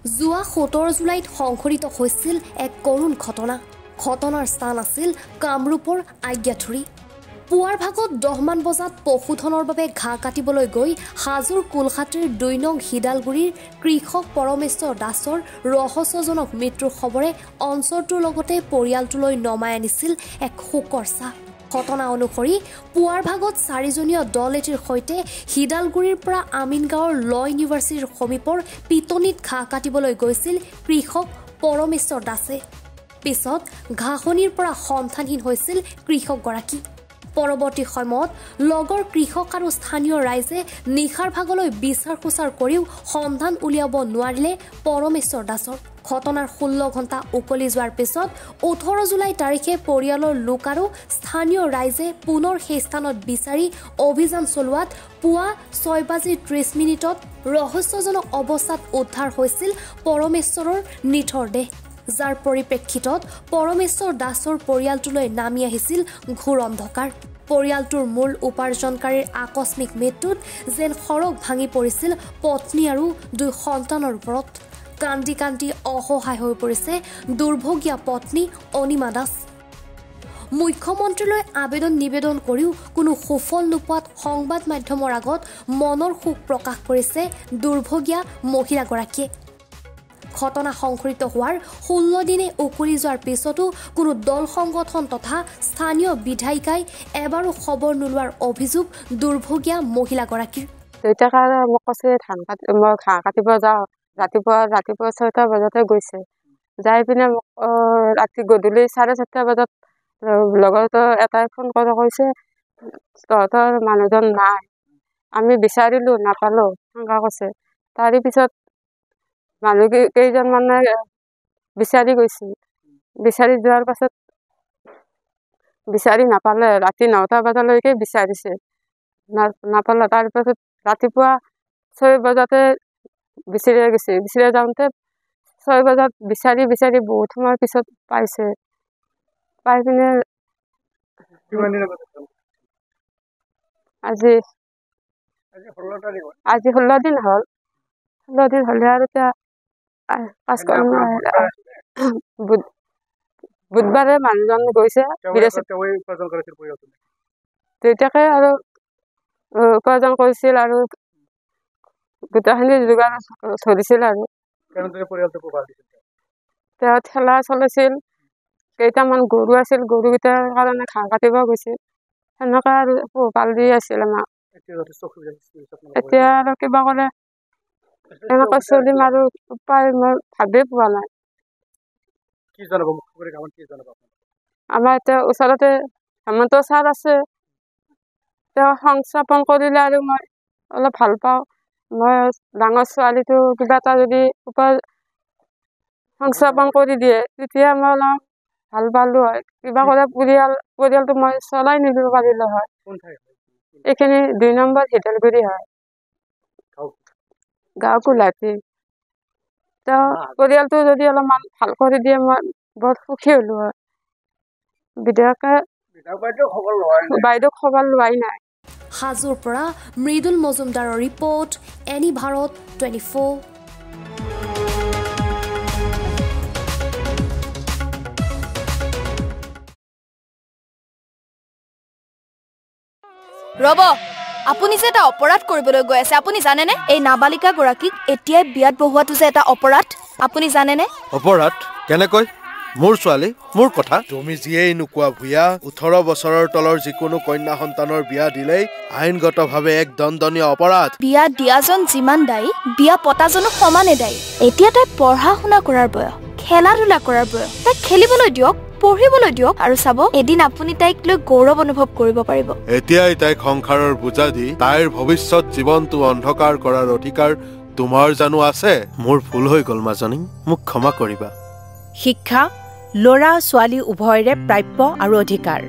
যোৱা 17 জুলাইত সংঘটিত হৈছিল এক কৰুণ ঘটনা। ঘটনাৰ স্থান আছিল কামৰূপৰ আজ্ঞাথুৰি। পুৱাৰ ভাগত 10 মান বজাত পশুধনৰ বাবে ঘাঁহ কাটিবলৈ গৈ হাজোৰ কুলহাটীৰ 2 নং হিদালগুৰিৰ কৃষক পৰমেশ্বৰ দাসৰ ৰহস্যজনক মৃত্যুৰ খবৰে অঞ্চলটোৰ লগতে পৰিয়ালটোলৈ নমাই আনিছিল এক শোকৰ ছাঁ। ঘটনা অনুসৰি পুৱাৰ ভাগত 4জনীয়া দল এটিৰ সৈতে হিদালগুৰিৰ পৰা আমিনগাঁৱৰ ল ইউনিভাৰ্চিটিৰ সমীপৰ পিটনিত ঘাঁহ কাটিবলৈ গৈছিল কৃষক পৰমেশ্বৰ দাসে। পিছত ঘাঁহনিৰ পৰা সন্ধানহীন হৈছিল কৃষকগৰাকী। পৰৱৰ্তী সময়ত লগৰ কৃষক আৰু স্থানীয় ৰাইজে নিশাৰ ভাগলৈ বিচাৰ খোচাৰ কৰিও সন্ধান উলিয়াব নোৱাৰিলে পৰমেশ্বৰ দাসৰ। ঘটনাৰ 16 ঘণ্টা উকলি যোৱাৰ পিছত 18 জুলাই তাৰিখে পৰিয়ালৰ লোক আৰু স্থানীয় ৰাইজে পুনৰ সেই স্থানত বিচাৰি অভিযান চলোৱাত পুৱা 6:30 ৰহস্যজনক অৱস্থাত উদ্ধাৰ হৈছিল পৰমেশ্বৰৰ নিথৰ দেহ, যাৰ পৰিপ্ৰেক্ষিতত পৰমেশ্বৰ দাসৰ পৰিয়ালটোলৈ নামি আহিছিল ঘোৰ অন্ধকাৰ। পৰিয়ালটোৰ মূল উপাৰ্জনকাৰীৰ আকস্মিক মৃত্যুত যেন সৰগ ভাঙি পৰিছিল পত্নী আৰু 2 সন্তানৰ ওপৰত। কান্দি কান্দি অসহায় হৈ পৰিছে দুৰ্ভগীয়া পত্নী অনিমা দাস। মুখ্যমন্ত্ৰীলৈ নিবেদন কৰিও কোনো সুফল নোপোৱাত সংবাদ মাধ্যমৰ আগত মনৰ শোক প্ৰকাশ কৰিছে দুৰ্ভগীয়া মহিলাগৰাকীয়ে। ঘটনা সংঘটিত হোৱাৰ 16 দিনে উকলি যোৱাৰ পিছতো কোনো দল সংগঠন তথা স্থানীয় বিধায়িকাই এবাৰো খবৰ নোলোৱাৰ অভিযোগ দুৰ্ভগীয়া মহিলাগৰাকীৰ। মোক কৈছে মই ঘাঁহ কাটিব যাওঁ। ৰাতিপুৱা 6টা বজাতে গৈছে। যাই পিনে ৰাতি গধূলি 4:30 বজাত লগতো এটাই ফোন কৰি কৈছে তহঁতৰ মানুহজন নাই, আমি বিচাৰিলো নাপালো সেনেকা কৈছে। তাৰে পিছত মানুহ কেইজন মানে বিচাৰি গৈছে। বিচাৰি যোৱাৰ পাছত বিচাৰি নাপালে, ৰাতি 9টা বজালৈকে বিচাৰিছে, নাপালে। তাৰপিছত ৰাতিপুৱা 6 বজাতে বিচাৰিয়া গৈছে। বিচাৰিয়া যাওঁতে 6 বজাত বিচাৰি বহুত সময়ৰ পিছত পাইছে। পাই পিনে আজি 16 দিন হ'ল। 16 দিন হ'লে আৰু এতিয়া বুধবাৰে মানুহজন গৈছে তেতিয়াকে আৰু উপাৰ্জন কৰিছিল আৰু গোটেইখিনি যোগাৰ ধৰিছিল আৰু তেওঁ ঠেলা চলাইছিল। কেইটামান গৰু আছিল, গৰুকেইটাৰ কাৰণে ঘাঁহ কাটিব গৈছিল। সেনেকা আৰু পোহপাল দি আছিল আমাক। এতিয়া আৰু কিবা কৰে এনেকৈ চলিম আৰু উপায় মই ভাবিয়ে পোৱা নাই। আমাৰ এতিয়া ওচৰতে হেমন্ত ছাৰ আছে, তেওঁ সংস্থাপন কৰিলে আৰু মই অলপ ভাল পাওঁ। মই ডাঙৰ ছোৱালীটো কিবা এটা যদি সংস্থাপন কৰি দিয়ে তেতিয়া মই অলপ ভাল পালো হয়। কিবা কৰে পৰিয়ালটো মই চলাই নিব পাৰিলো হয়। এইখিনি 2 নম্বৰ হিদালগুৰি হয়, গাঁও কুলহাটী। তেওঁ পৰিয়ালটো যদি অলপমান ভাল কৰি দিয়ে মই বৰ সুখী হলো হয়। বাইদেউ খবৰ লোৱাই নাই। হাজোৰ পৰা মৃদুল মজুমদাৰৰ ৰিপৰ্ট, এনি ভাৰত 24। ৰব, আপুনি যে এটা অপৰাধ কৰিবলৈ গৈ আছে, আপুনি জানেনে? এই নাবালিকা গৰাকীক এতিয়াই বিয়াত বহোৱাটো যে এটা অপৰাধ, আপুনি জানেনে? অপৰাধ কেনেকৈ? মোৰ ছোৱালী, মোৰ কথা। তুমি যিয়েই নোকোৱা ভূঞা, 18 বছৰৰ তলৰ যিকোনো কন্যা সন্তানৰ বিয়া দিলেই আইনগতভাৱে এক দণ্ডনীয় অপৰাধ। বিয়া দিয়াজন যিমান দায়ী, বিয়া পতাজনো সমানে দায়ী। এতিয়া তাই পঢ়া শুনা কৰাৰ বয়স, খেলা ধূলা কৰাৰ বয়স। তাইক খেলিবলৈ দিয়ক, পঢ়িবলৈ দিয়ক, আৰু চাব এদিন আপুনি তাইক লৈ গৌৰৱ অনুভৱ কৰিব পাৰিব। এতিয়াই তাইক সংসাৰৰ বোজা দি তাইৰ ভৱিষ্যত জীৱনটো অন্ধকাৰ কৰাৰ অধিকাৰ তোমাৰ জানো আছে? মোৰ ভুল হৈ গ'ল মাজনী, মোক ক্ষমা কৰিবা। শিক্ষা ল'ৰা ছোৱালী উভয়ৰে প্ৰাপ্য আৰু অধিকাৰ।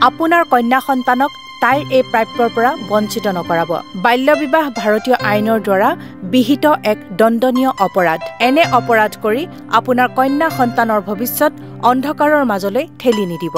আপোনাৰ কন্যা সন্তানক তাইৰ এই প্ৰাপ্যৰ পৰা বঞ্চিত নকৰাব। বাল্য বিবাহ ভাৰতীয় আইনৰ দ্বাৰা বিহিত এক দণ্ডনীয় অপৰাধ। এনে অপৰাধ কৰি আপোনাৰ কন্যা সন্তানৰ ভৱিষ্যত অন্ধকাৰৰ মাজলৈ ঠেলি নিদিব।